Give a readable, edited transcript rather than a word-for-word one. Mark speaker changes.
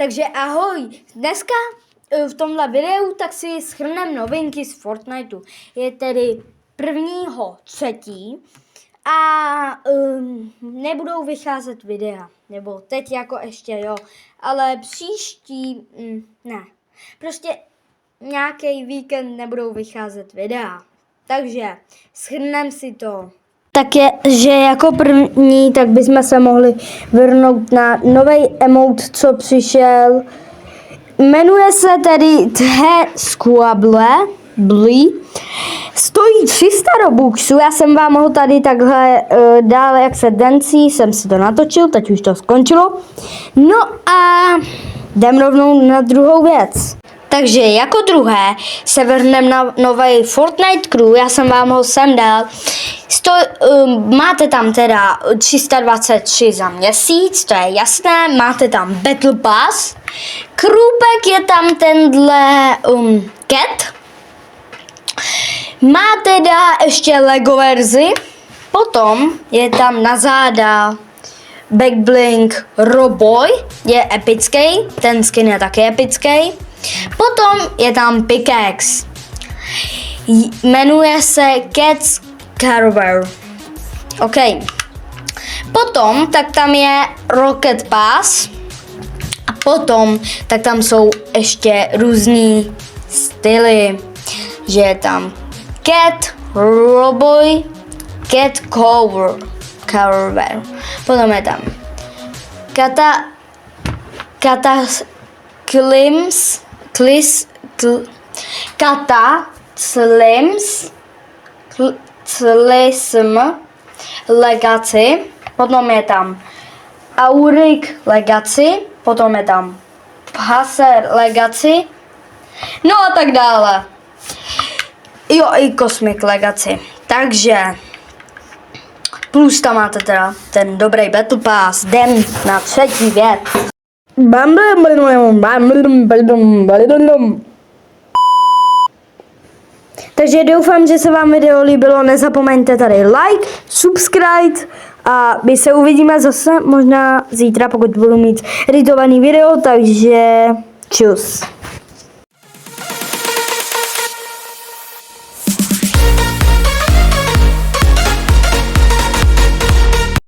Speaker 1: Takže ahoj, dneska v tomhle videu tak si shrneme novinky z Fortniteu. Je tedy 1.3. a nebudou vycházet videa, nebo teď jako ještě jo, ale příští ne. Prostě nějaký víkend nebudou vycházet videa. Takže shrneme si to. Tak je, že jako první, tak bychom se mohli vrhnout na nový emote, co přišel. Jmenuje se tedy The Squabble. Stojí 300 robuxů, já jsem vám ho tady takhle dál, jak se dencí, jsem si to natočil, teď už to skončilo. No a jdem rovnou na druhou věc. Takže jako druhé se vrhneme na nový Fortnite Crew, já jsem vám ho sem dal. Máte tam teda 323 za měsíc, to je jasné, máte tam Battle Pass, krůpek je tam tenhle Cat, má teda ještě Lego verzi, potom je tam na záda Backblink Roboy, je epický, ten skin je taky epický, potom je tam Pickaxe, jmenuje se Cat's Caravan. OK. Potom tak tam je Rocket Pass a potom tak tam jsou ještě různý styly, že je tam Cat, Roboy, Cat Caravan. Potom je tam Slim Legacy, potom je tam Auric Legacy, potom je tam Passer Legacy, no a tak dále. Jo, i Cosmic Legacy. Takže plus tam máte teda ten dobrý Battle Pass. Jdem na třetí věc. Takže doufám, že se vám video líbilo, nezapomeňte tady like, subscribe a my se uvidíme zase možná zítra, pokud budu mít editovaný video, takže čus.